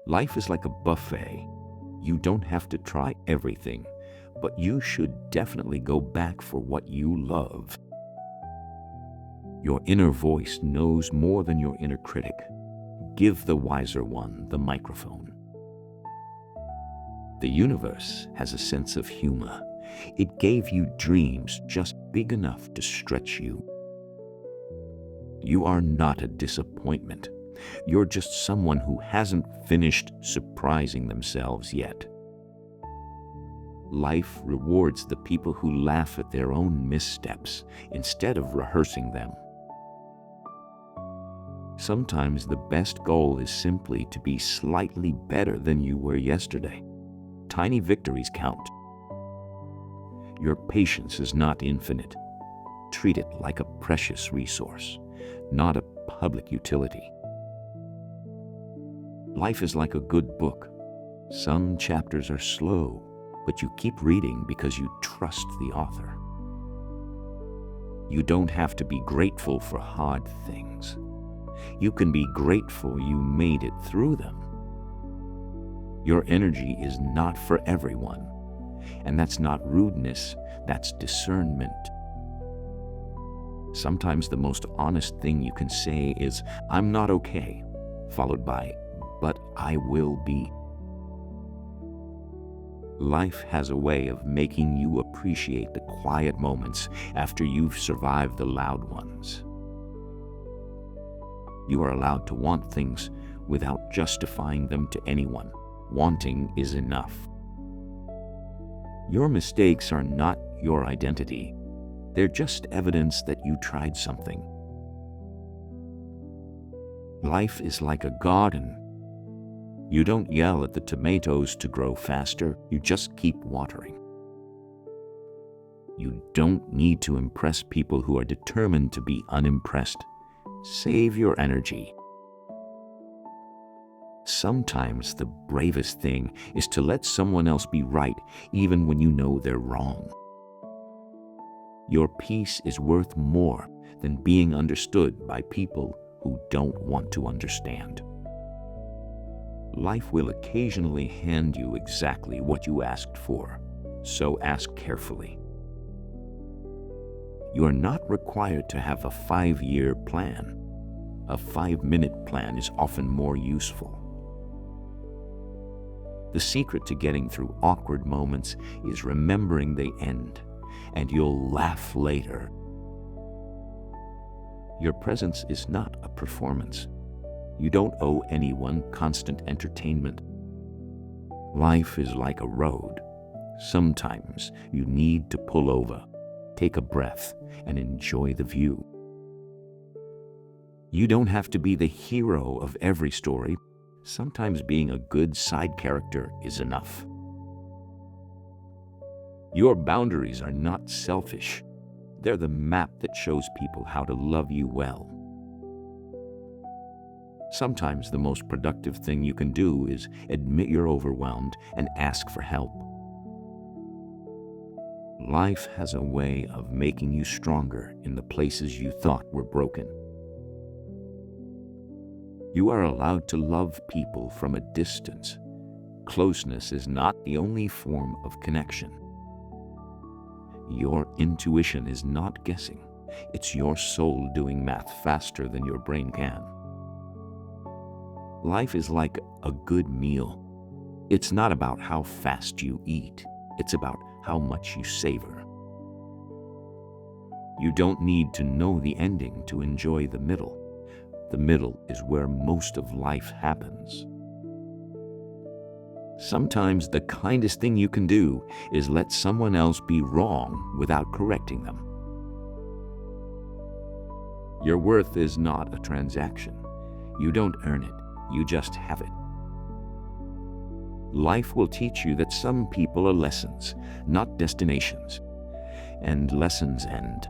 Life is like a buffet. You don't have to try everything, but you should definitely go back for what you love. Your inner voice knows more than your inner critic. Give the wiser one the microphone. The universe has a sense of humor. It gave you dreams just big enough to stretch you. You are not a disappointment. You're just someone who hasn't finished surprising themselves yet. Life rewards the people who laugh at their own missteps instead of rehearsing them. Sometimes the best goal is simply to be slightly better than you were yesterday. Tiny victories count. Your patience is not infinite. Treat it like a precious resource, not a public utility. Life is like a good book. Some chapters are slow, but you keep reading because you trust the author. You don't have to be grateful for hard things. You can be grateful you made it through them. Your energy is not for everyone, and that's not rudeness, that's discernment. Sometimes the most honest thing you can say is, "I'm not okay," followed by, "But I will be." Life has a way of making you appreciate the quiet moments after you've survived the loud ones. You are allowed to want things without justifying them to anyone. Wanting is enough. Your mistakes are not your identity. They're just evidence that you tried something. Life is like a garden. You don't yell at the tomatoes to grow faster, you just keep watering. You don't need to impress people who are determined to be unimpressed. Save your energy. Sometimes the bravest thing is to let someone else be right, even when you know they're wrong. Your peace is worth more than being understood by people who don't want to understand. Life will occasionally hand you exactly what you asked for, so ask carefully. You are not required to have a 5-year plan. A 5-minute plan is often more useful. The secret to getting through awkward moments is remembering they end, and you'll laugh later. Your presence is not a performance. You don't owe anyone constant entertainment. Life is like a road. Sometimes you need to pull over, take a breath, and enjoy the view. You don't have to be the hero of every story. Sometimes being a good side character is enough. Your boundaries are not selfish. They're the map that shows people how to love you well. Sometimes the most productive thing you can do is admit you're overwhelmed and ask for help. Life has a way of making you stronger in the places you thought were broken. You are allowed to love people from a distance. Closeness is not the only form of connection. Your intuition is not guessing. It's your soul doing math faster than your brain can. Life is like a good meal. It's not about how fast you eat. It's about how much you savor. You don't need to know the ending to enjoy the middle. The middle is where most of life happens. Sometimes the kindest thing you can do is let someone else be wrong without correcting them. Your worth is not a transaction. You don't earn it, you just have it. Life will teach you that some people are lessons, not destinations, and lessons end.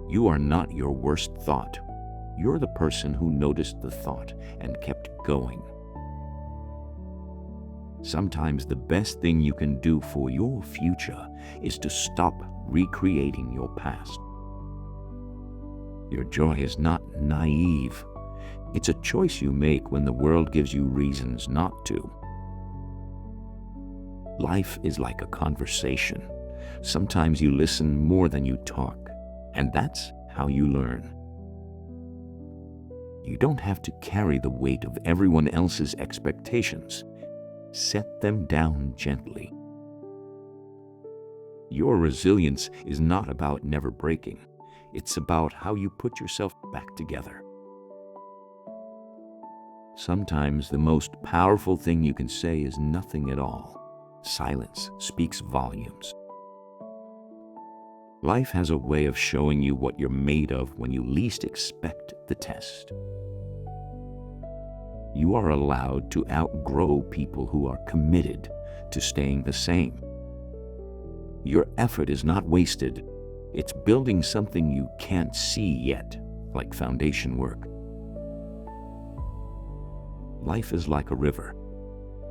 You are not your worst thought. You're the person who noticed the thought and kept going. Sometimes the best thing you can do for your future is to stop recreating your past. Your joy is not naive. It's a choice you make when the world gives you reasons not to. Life is like a conversation. Sometimes you listen more than you talk, and that's how you learn. You don't have to carry the weight of everyone else's expectations. Set them down gently. Your resilience is not about never breaking. It's about how you put yourself back together. Sometimes the most powerful thing you can say is nothing at all. Silence speaks volumes. Life has a way of showing you what you're made of when you least expect the test. You are allowed to outgrow people who are committed to staying the same. Your effort is not wasted. It's building something you can't see yet, like foundation work. Life is like a river.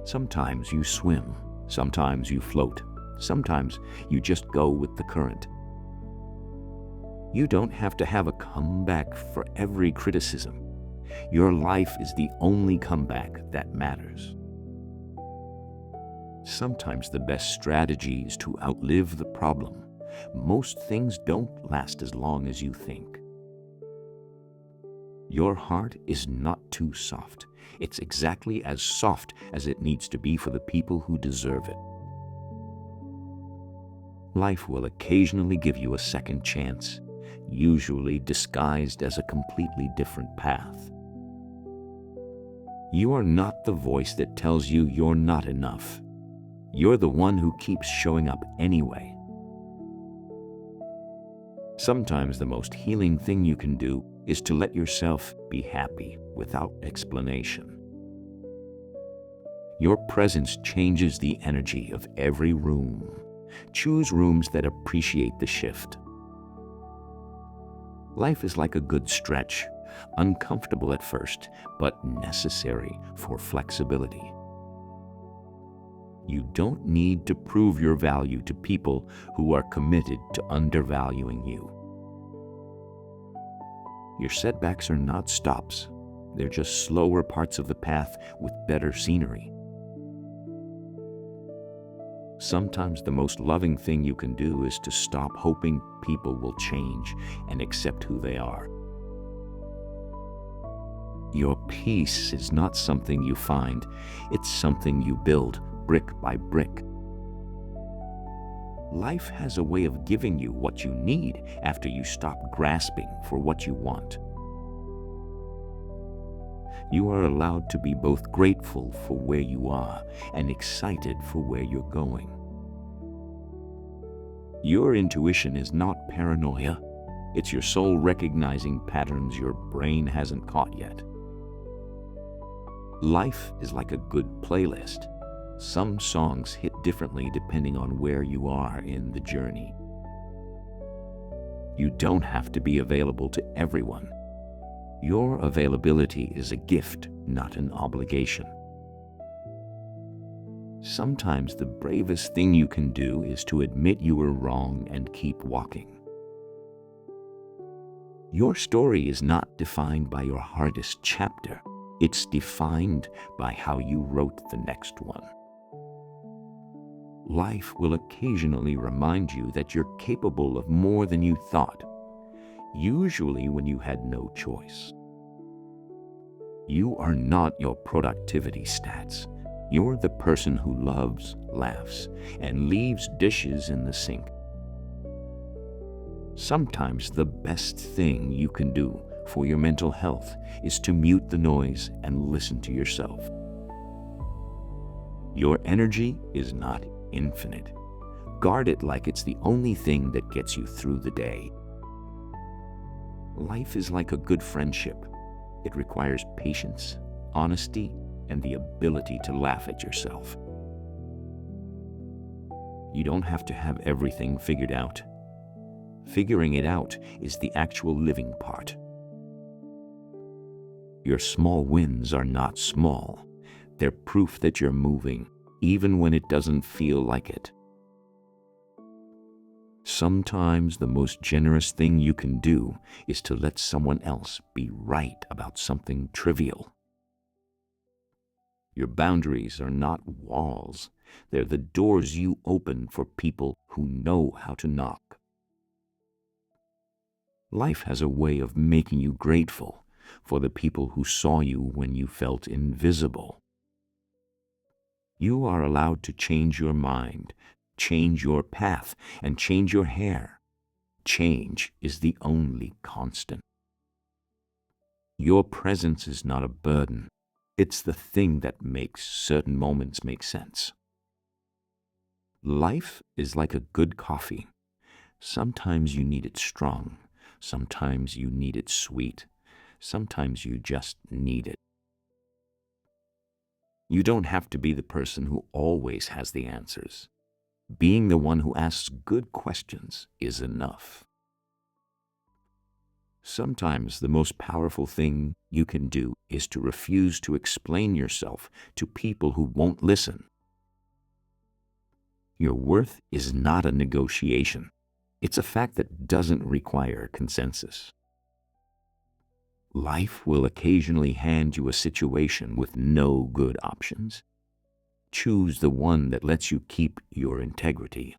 Sometimes you swim, sometimes you float, sometimes you just go with the current. You don't have to have a comeback for every criticism. Your life is the only comeback that matters. Sometimes the best strategy is to outlive the problem. Most things don't last as long as you think. Your heart is not too soft. It's exactly as soft as it needs to be for the people who deserve it. Life will occasionally give you a second chance, usually disguised as a completely different path. You are not the voice that tells you you're not enough. You're the one who keeps showing up anyway. Sometimes the most healing thing you can do is to let yourself be happy without explanation. Your presence changes the energy of every room. Choose rooms that appreciate the shift. Life is like a good stretch, uncomfortable at first, but necessary for flexibility. You don't need to prove your value to people who are committed to undervaluing you. Your setbacks are not stops. They're just slower parts of the path with better scenery. Sometimes the most loving thing you can do is to stop hoping people will change and accept who they are. Your peace is not something you find, it's something you build brick by brick. Life has a way of giving you what you need after you stop grasping for what you want. You are allowed to be both grateful for where you are and excited for where you're going. Your intuition is not paranoia. It's your soul recognizing patterns your brain hasn't caught yet. Life is like a good playlist. Some songs hit differently depending on where you are in the journey. You don't have to be available to everyone. Your availability is a gift, not an obligation. Sometimes the bravest thing you can do is to admit you were wrong and keep walking. Your story is not defined by your hardest chapter. It's defined by how you wrote the next one. Life will occasionally remind you that you're capable of more than you thought, usually when you had no choice. You are not your productivity stats. You're the person who loves, laughs, and leaves dishes in the sink. Sometimes the best thing you can do for your mental health is to mute the noise and listen to yourself. Your energy is not infinite. Guard it like it's the only thing that gets you through the day. Life is like a good friendship. It requires patience, honesty, and the ability to laugh at yourself. You don't have to have everything figured out. Figuring it out is the actual living part. Your small wins are not small. They're proof that you're moving, even when it doesn't feel like it. Sometimes the most generous thing you can do is to let someone else be right about something trivial. Your boundaries are not walls. They're the doors you open for people who know how to knock. Life has a way of making you grateful for the people who saw you when you felt invisible. You are allowed to change your mind, change your path, and change your hair. Change is the only constant. Your presence is not a burden. It's the thing that makes certain moments make sense. Life is like a good coffee. Sometimes you need it strong. Sometimes you need it sweet. Sometimes you just need it. You don't have to be the person who always has the answers. Being the one who asks good questions is enough. Sometimes the most powerful thing you can do is to refuse to explain yourself to people who won't listen. Your worth is not a negotiation. It's a fact that doesn't require consensus. Life will occasionally hand you a situation with no good options. Choose the one that lets you keep your integrity.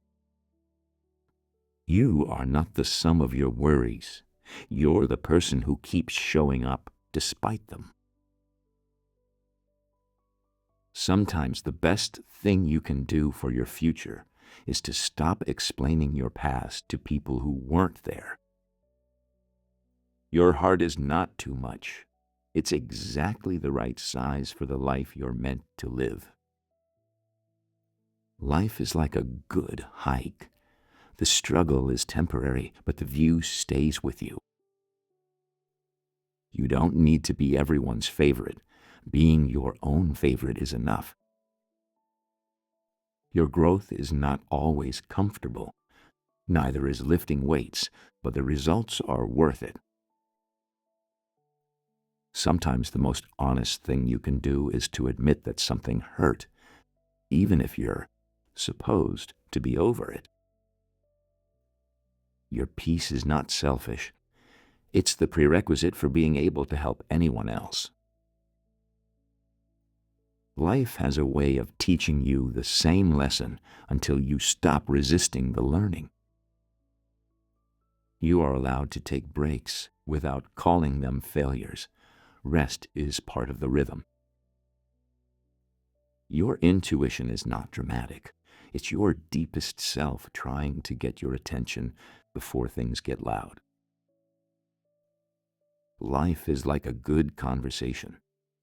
You are not the sum of your worries. You're the person who keeps showing up despite them. Sometimes the best thing you can do for your future is to stop explaining your past to people who weren't there. Your heart is not too much. It's exactly the right size for the life you're meant to live. Life is like a good hike. The struggle is temporary, but the view stays with you. You don't need to be everyone's favorite. Being your own favorite is enough. Your growth is not always comfortable. Neither is lifting weights, but the results are worth it. Sometimes the most honest thing you can do is to admit that something hurt, even if you're supposed to be over it. Your peace is not selfish. It's the prerequisite for being able to help anyone else. Life has a way of teaching you the same lesson until you stop resisting the learning. You are allowed to take breaks without calling them failures. Rest is part of the rhythm. Your intuition is not dramatic. It's your deepest self trying to get your attention before things get loud. Life is like a good conversation.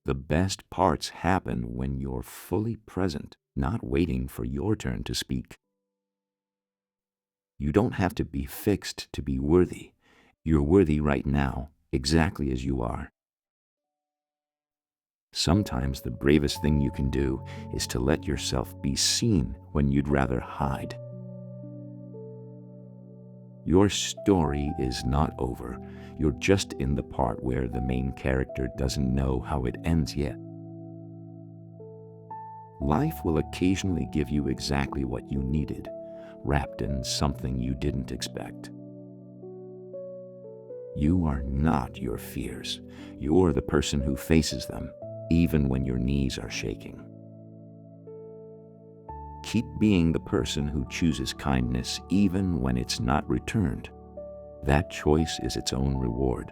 The best parts happen when you're fully present, not waiting for your turn to speak. You don't have to be fixed to be worthy. You're worthy right now, exactly as you are. Sometimes the bravest thing you can do is to let yourself be seen when you'd rather hide. Your story is not over. You're just in the part where the main character doesn't know how it ends yet. Life will occasionally give you exactly what you needed, wrapped in something you didn't expect. You are not your fears. You're the person who faces them, even when your knees are shaking. Keep being the person who chooses kindness even when it's not returned. That choice is its own reward.